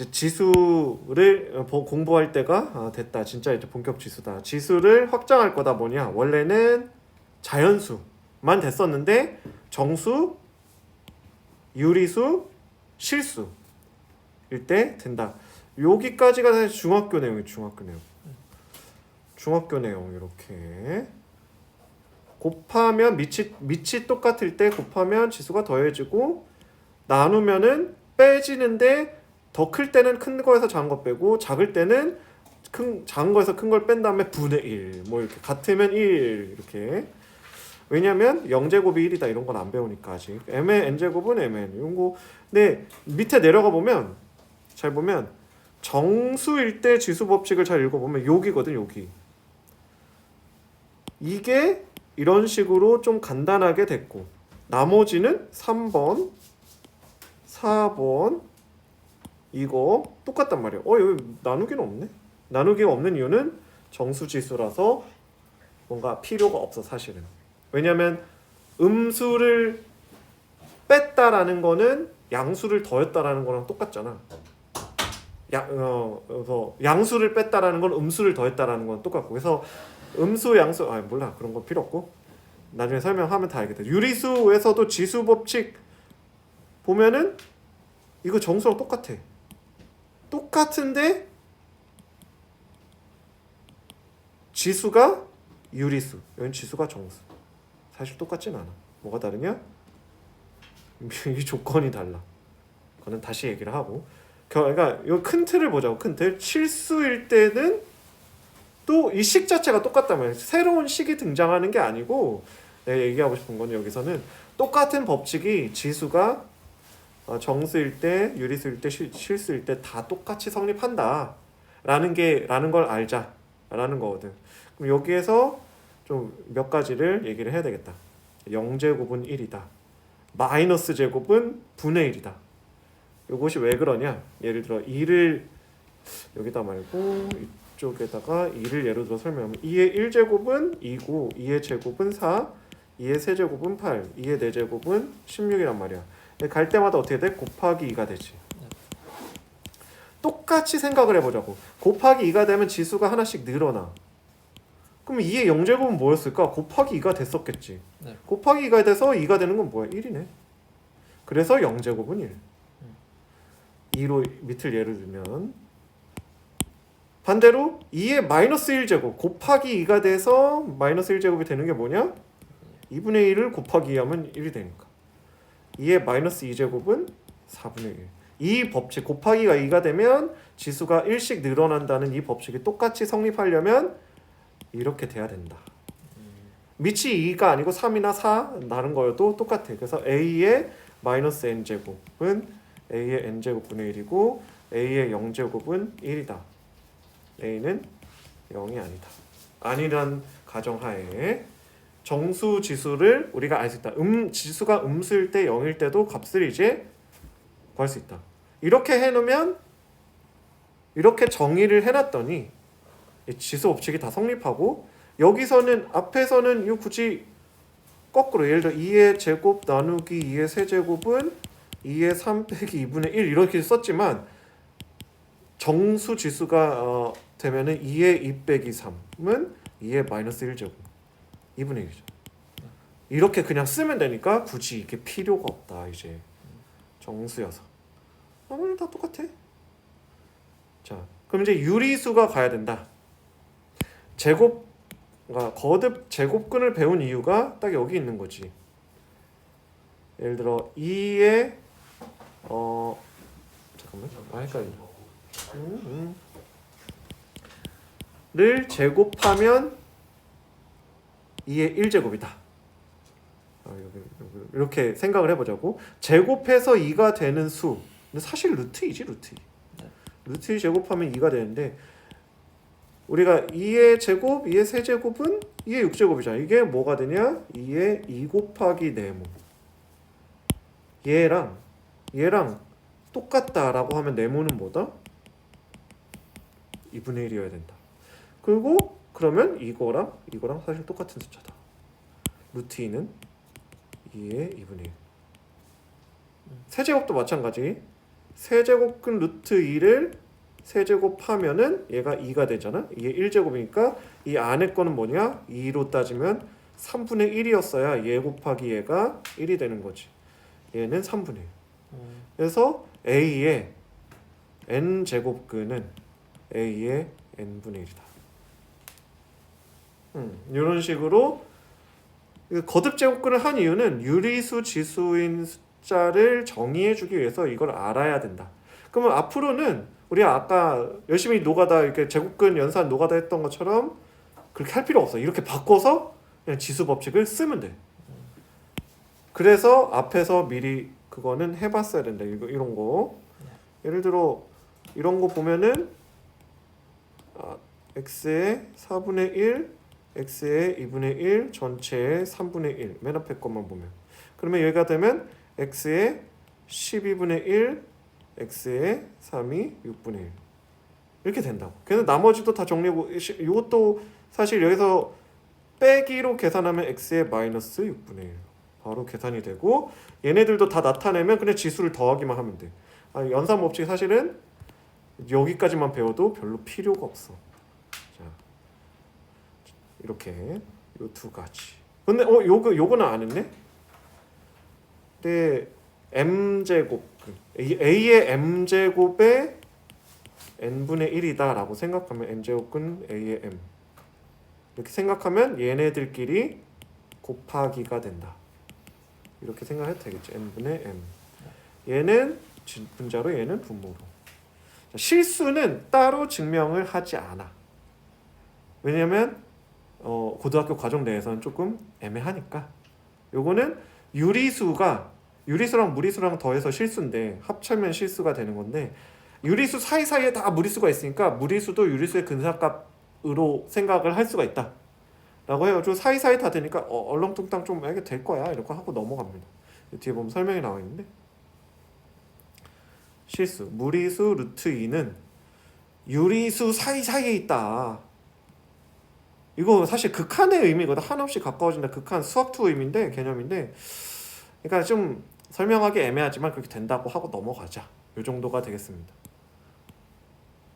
이제 지수를 공부할 때가 됐다. 진짜 이제 본격 지수다. 지수를 확장할 거다. 뭐냐? 원래는 자연수만 됐었는데 정수, 유리수, 실수일 때 된다. 여기까지가 사실 중학교 내용이에요. 중학교 내용 이렇게 곱하면 밑이 똑같을 때 곱하면 지수가 더해지고 나누면은 빼지는데 더 클 때는 큰 거에서 작은 거 빼고 작을 때는 작은 거에서 큰 걸 뺀 다음에 분의 1 뭐 이렇게 같으면 1 이렇게. 왜냐면 0제곱이 1이다 이런 건 안 배우니까 아직. m의 n제곱은 mn 이런 거. 근데 밑에 내려가 보면 잘 보면 정수일 때 지수 법칙을 잘 읽어보면 여기거든. 여기 이게 이런 식으로 좀 간단하게 됐고 나머지는 3번 4번 이거 똑같단 말이에요. 여기 나누기는 없네. 나누기가 없는 이유는 정수지수라서 뭔가 필요가 없어 사실은. 왜냐면 음수를 뺐다라는 거는 양수를 더했다라는 거랑 똑같잖아. 그래서 양수를 뺐다라는 건 음수를 더했다라는 건 똑같고. 그래서 음수 양수 몰라 그런 건 필요 없고 나중에 설명하면 다 알게 돼. 유리수에서도 지수 법칙 보면은 이거 정수랑 똑같은데 지수가 유리수, 여긴 지수가 정수. 사실 똑같진 않아. 뭐가 다르냐? 이 조건이 달라. 그거는 다시 얘기를 하고. 그러니까 이 큰 틀을 보자고. 큰 틀. 실수일 때는 또 이 식 자체가 똑같단 말이야. 새로운 식이 등장하는 게 아니고 내가 얘기하고 싶은 건 여기서는 똑같은 법칙이 지수가 정수일 때, 유리수일 때, 실수일 때 다 똑같이 성립한다. 라는 걸 알자라는 거거든. 그럼 여기에서 좀 몇 가지를 얘기를 해야 되겠다. 0제곱은 1이다. 마이너스 제곱은 분의 1이다. 이것이 왜 그러냐? 예를 들어 2를 여기다 말고 이쪽에다가 2를 예를 들어 설명하면 2의 1제곱은 2고 2의 제곱은 4, 2의 세제곱은 8, 2의 4제곱은 16이란 말이야. 갈 때마다 어떻게 돼? 곱하기 2가 되지. 똑같이 생각을 해보자고. 곱하기 2가 되면 지수가 하나씩 늘어나. 그럼 2의 0제곱은 뭐였을까? 곱하기 2가 됐었겠지. 네. 곱하기 2가 돼서 2가 되는 건 뭐야? 1이네. 그래서 0제곱은 1. 2로 밑을 예를 들면 반대로 2의 마이너스 1제곱 곱하기 2가 돼서 마이너스 1제곱이 되는 게 뭐냐? 2분의 1을 곱하기 2 하면 1이 되니까 2의 마이너스 2제곱은 4분의 1. 이 법칙 곱하기가 2가 되면 지수가 1씩 늘어난다는 이 법칙이 똑같이 성립하려면 이렇게 돼야 된다. 밑이 2가 아니고 3이나 4 나는 거여도 똑같아. 그래서 a의 마이너스 n제곱은 a의 n제곱분의 1이고 a의 0제곱은 1이다. a는 0이 아니다. 아니란 가정하에 정수 지수를 우리가 알 수 있다. 지수가 음수일 때 0일 때도 값을 이제 구할 수 있다. 이렇게 해놓으면 이렇게 정의를 해놨더니 지수 법칙이 다 성립하고 여기서는 앞에서는 이 굳이 거꾸로 예를 들어 2의 제곱 나누기 2의 세제곱은 2의 3 빼기 2분의 1 이렇게 썼지만 정수 지수가 되면은 2의 2 빼기 3은 2의 마이너스 1제곱 2분의 1이죠. 이렇게 그냥 쓰면 되니까 굳이 이게 필요가 없다. 이제 정수여서 나머지는 다 똑같아. 자, 그럼 이제 유리수가 가야 된다. 거듭 제곱근을 배운 이유가 딱 여기 있는 거지. 예를 들어 2의 잠깐만 헷갈린다. 를 제곱하면 2의 1제곱이다. 이렇게 생각을 해보자고. 제곱해서 2가 되는 수. 근데 사실 루트이지 루트. 루트 2 제곱하면 2가 되는데 우리가 2의 제곱, 2의 세제곱은 2의 6제곱이잖아. 이게 뭐가 되냐? 2의 2 곱하기 네모. 얘랑 똑같다라고 하면 네모는 뭐다? 2분의 1이어야 된다. 그리고 그러면 이거랑 사실 똑같은 숫자다. 루트 2는 2의 2분의 1. 세제곱도 마찬가지. 세제곱근 루트 2를 세제곱하면은 얘가 2가 되잖아. 이게 1제곱이니까 이 안에 거는 뭐냐? 2로 따지면 3분의 1이었어야 얘 곱하기 얘가 1이 되는 거지. 얘는 3분의 1. 그래서 A의 n제곱근은 A의 n분의 1이다. 이런 식으로 거듭 제곱근을 한 이유는 유리수 지수인 숫자를 정의해주기 위해서 이걸 알아야 된다. 그러면 앞으로는 우리가 아까 열심히 노가다 이렇게 제곱근 연산 노가다 했던 것처럼 그렇게 할 필요 없어. 이렇게 바꿔서 그냥 지수 법칙을 쓰면 돼. 그래서 앞에서 미리 그거는 해봤어야 된다. 이런 거. 예를 들어 이런 거 보면은 x의 4분의 1, x의 2분의 1, 전체의 3분의 1. 맨 앞에 것만 보면. 그러면 얘가 되면 x의 12분의 1, x의 3이 6분의 1. 이렇게 된다고. 그래서 나머지도 다 정리하고 이것도 사실 여기서 빼기로 계산하면 x의 마이너스 6분의 1. 바로 계산이 되고 얘네들도 다 나타내면 그냥 지수를 더하기만 하면 돼. 연산 법칙 사실은 여기까지만 배워도 별로 필요가 없어. 자, 이렇게 요 두 가지. 근데 요거는 안 했네. 근데 m제곱 a의 m제곱의 n분의 1이다라고 생각하면 m제곱은 a의 m 이렇게 생각하면 얘네들끼리 곱하기가 된다. 이렇게 생각해도 되겠죠. n분의 m. 얘는 분자로 얘는 분모로. 실수는 따로 증명을 하지 않아. 왜냐면 고등학교 과정 내에서는 조금 애매하니까. 요거는 유리수랑 무리수랑 더해서 실수인데 합치면 실수가 되는 건데 유리수 사이사이에 다 무리수가 있으니까 무리수도 유리수의 근사값으로 생각을 할 수가 있다. 라고 해가지고 사이사이 다 되니까 얼렁뚱땅 좀 이게 될 거야 이렇게 하고 넘어갑니다. 뒤에 보면 설명이 나와 있는데 실수 무리수 루트 2는 유리수 사이사이에 있다. 이거 사실 극한의 의미거든. 한없이 가까워진다. 극한 수학2 의미인데 개념인데 그러니까 좀 설명하기 애매하지만 그렇게 된다고 하고 넘어가자. 이 정도가 되겠습니다.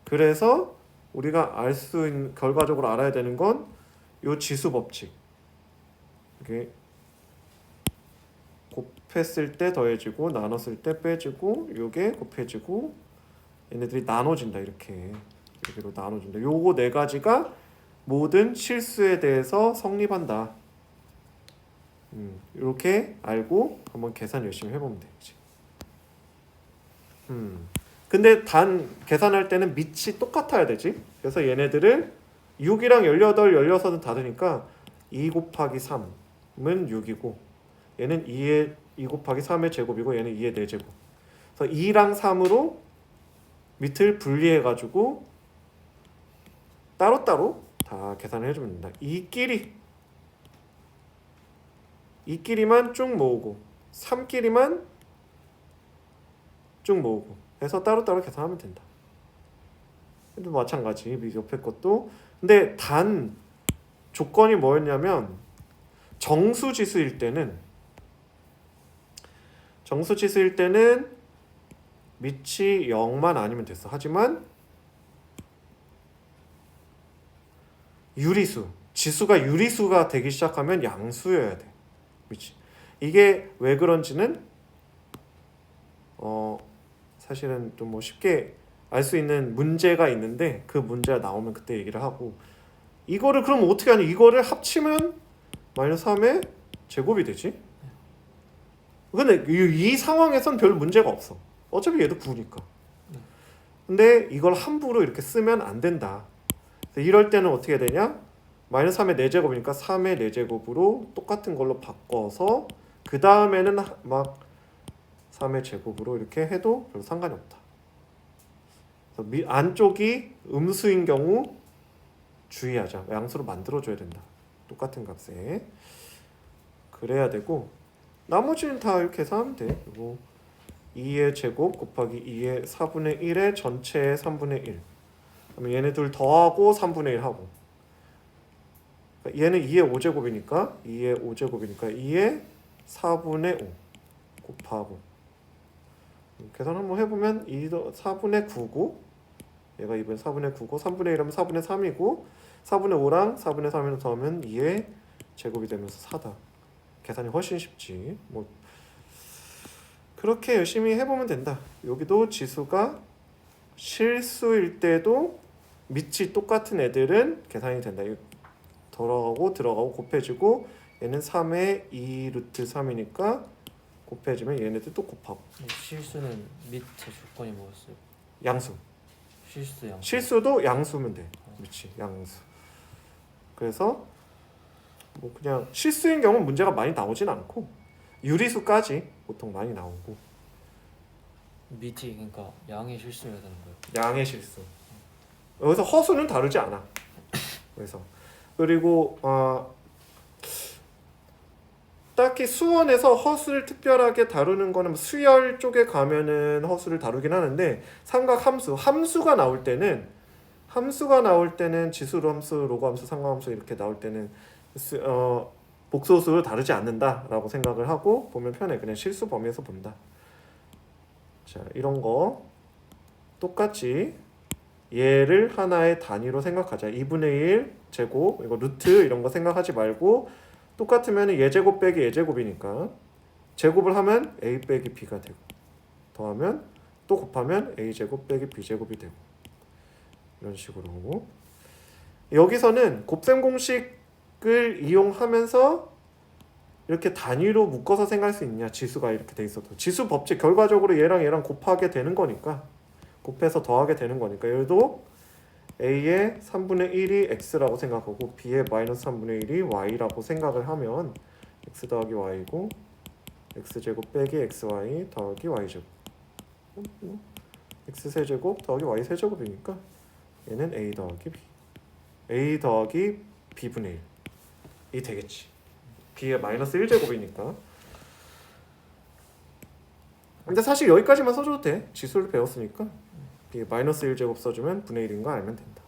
그래서 우리가 알 수 있는 결과적으로 알아야 되는 건 요 지수 법칙. 이게 곱했을 때 더해지고 나눴을 때 빼지고 요게 곱해지고 얘네들이 나눠진다. 이렇게 여기로 나눠진다. 요거 네 가지가 모든 실수에 대해서 성립한다. 이렇게 알고 한번 계산 열심히 해보면 되지. 근데 단 계산할 때는 밑이 똑같아야 되지. 그래서 얘네들을 6이랑 18, 16은 다르니까 2 곱하기 3은 6이고 얘는 2 곱하기 3의 제곱이고 얘는 2의 4제곱. 그래서 2랑 3으로 밑을 분리해가지고 따로따로 다 계산을 해주면 된다. 이끼리만 쭉 모으고 3끼리만 쭉 모으고 해서 따로따로 계산하면 된다. 또 마찬가지 옆에 것도. 근데 단 조건이 뭐였냐면 정수지수일 때는 밑이 0만 아니면 됐어. 하지만 유리수 지수가 유리수가 되기 시작하면 양수여야 돼. 밑이. 이게 왜 그런지는 사실은 좀 뭐 쉽게 알 수 있는 문제가 있는데 그 문제가 나오면 그때 얘기를 하고 이거를 그럼 어떻게 하냐. 이거를 합치면 마이너스 3의 제곱이 되지. 근데 이 상황에선 별 문제가 없어. 어차피 얘도 9니까. 근데 이걸 함부로 이렇게 쓰면 안 된다. 이럴 때는 어떻게 되냐. 마이너스 3의 4제곱이니까 3의 4제곱으로 똑같은 걸로 바꿔서 그 다음에는 막 3의 제곱으로 이렇게 해도 별로 상관이 없다. 그래서 안쪽이 음수인 경우 주의하자. 양수로 만들어줘야 된다. 똑같은 값에. 그래야 되고 나머지는 다 이렇게 계산하면 돼. 그리고 2의 제곱 곱하기 2의 4분의 1의 전체의 3분의 1. 그러면 얘네 둘 더하고 3분의 1 하고 얘는 2의 5제곱이니까 2의 5제곱이니까 2의 4분의 5 곱하고 계산 한번 해보면 4분의 9고 얘가 2분의 4분의 9고 3분의 1하면 4분의 3이고 4분의 5랑 4분의 3이랑 더하면 2의 제곱이 되면서 4다. 계산이 훨씬 쉽지. 뭐 그렇게 열심히 해보면 된다. 여기도 지수가 실수일 때도 밑이 똑같은 애들은 계산이 된다. 들어가고 곱해지고 얘는 3의 2 루트 3이니까 곱해지면 얘네들 또 곱하고. 실수는 밑에 조건이 뭐였어요? 양수. 실수 양수. 실수도 양수면 돼. 그렇지, 양수. 그래서 뭐 그냥 실수인 경우는 문제가 많이 나오진 않고 유리수까지 보통 많이 나오고. 밑이 그러니까 양의 실수여야 되는 거예요. 양의 실수. 여기서 허수는 다루지 않아. 그래서 그리고 딱히 수원에서 허수를 특별하게 다루는 거는 수열 쪽에 가면은 허수를 다루긴 하는데 삼각 함수가 나올 때는 지수로 함수, 로그 함수, 상관함수 이렇게 나올 때는 복소수를 다루지 않는다라고 생각을 하고 보면 편해. 그냥 실수 범위에서 본다. 자, 이런 거 똑같이 얘를 하나의 단위로 생각하자. 2분의 1 제곱, 이거 루트 이런 거 생각하지 말고 똑같으면 얘제곱 빼기 얘제곱이니까 제곱을 하면 a 빼기 b가 되고 더하면 또 곱하면 a제곱 빼기 b제곱이 되고 이런 식으로. 여기서는 곱셈 공식을 이용하면서 이렇게 단위로 묶어서 생각할 수 있냐. 지수가 이렇게 돼 있어도 지수 법칙 결과적으로 얘랑 곱하게 되는 거니까 곱해서 더하게 되는 거니까 얘도 a의 3분의 1이 x라고 생각하고 b의 마이너스 3분의 1이 y라고 생각을 하면 x 더하기 y고 x제곱 빼기 xy 더하기 y제곱 x세제곱 더하기 y세제곱이니까 얘는 a 더하기 b a 더하기 b분의 1이 되겠지. b의 마이너스 1제곱이니까. 근데 사실 여기까지만 써줘도 돼. 지수를 배웠으니까 b의 마이너스 1제곱 써주면 분의 1인 거 알면 된다.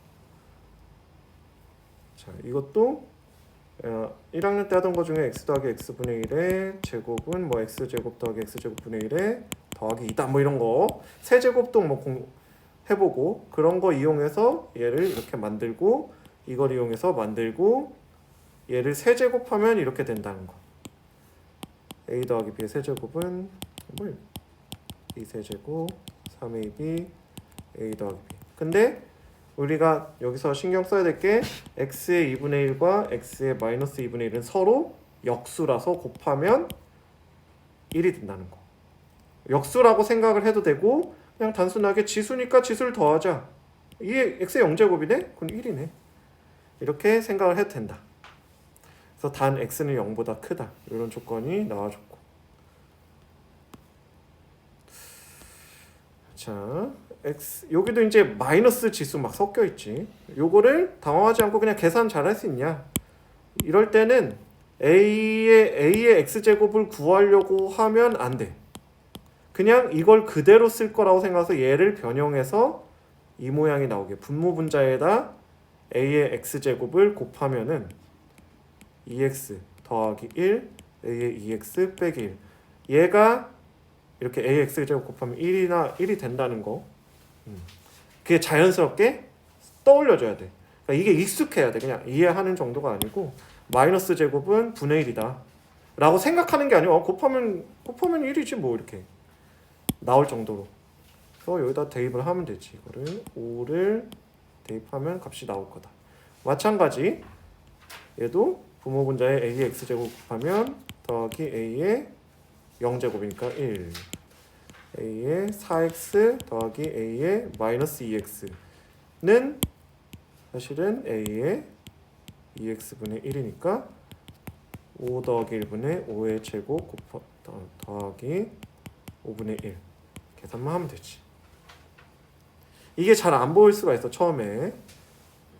자, 이것도 1학년 때 하던 거 중에 x 더하기 x분의 1의 제곱은 뭐 x제곱 더하기 x제곱 분의 1의 더하기 2다 뭐 이런 거 세제곱도 뭐 해보고 그런 거 이용해서 얘를 이렇게 만들고 이걸 이용해서 만들고 얘를 세제곱하면 이렇게 된다는 거. a 더하기 b의 세제곱은 뭐 2세제곱 3ab a 더하기 b. 근데 우리가 여기서 신경 써야 될 게 x의 2분의 1과 x의 마이너스 2분의 1은 서로 역수라서 곱하면 1이 된다는 거. 역수라고 생각을 해도 되고 그냥 단순하게 지수니까 지수를 더하자. 이게 x의 0제곱이네? 그럼 1이네. 이렇게 생각을 해도 된다. 그래서 단 x는 0보다 크다. 이런 조건이 나와줬고. 자, x 여기도 이제 마이너스 지수 막 섞여 있지. 요거를 당황하지 않고 그냥 계산 잘 할 수 있냐? 이럴 때는 a의 x제곱을 구하려고 하면 안 돼. 그냥 이걸 그대로 쓸 거라고 생각해서 얘를 변형해서 이 모양이 나오게 분모분자에다 a의 x제곱을 곱하면은 2x 더하기 1 a의 2x 빼기 1 얘가 이렇게 a의 x제곱 곱하면 1이 된다는 거. 그게 자연스럽게 떠올려줘야 돼. 그러니까 이게 익숙해야 돼. 그냥 이해하는 정도가 아니고 마이너스 제곱은 분의 1이다 라고 생각하는 게 아니고 곱하면 1이지 뭐 이렇게 나올 정도로. 그래서 여기다 대입을 하면 되지. 이거를 5를 대입하면 값이 나올 거다. 마찬가지 얘도 부모분자의 a의 x제곱 곱하면 더하기 a의 0제곱이니까 1 a의 4x 더하기 a의 마이너스 2x는 사실은 a의 2x분의 1이니까 5 더하기 1분의 5의 제곱 더하기 5분의 1 계산만 하면 되지. 이게 잘 안 보일 수가 있어. 처음에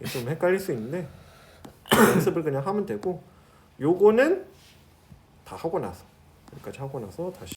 좀 헷갈릴 수 있는데 연습을 그냥 하면 되고 요거는 다 하고 나서 여기까지 하고 나서 다시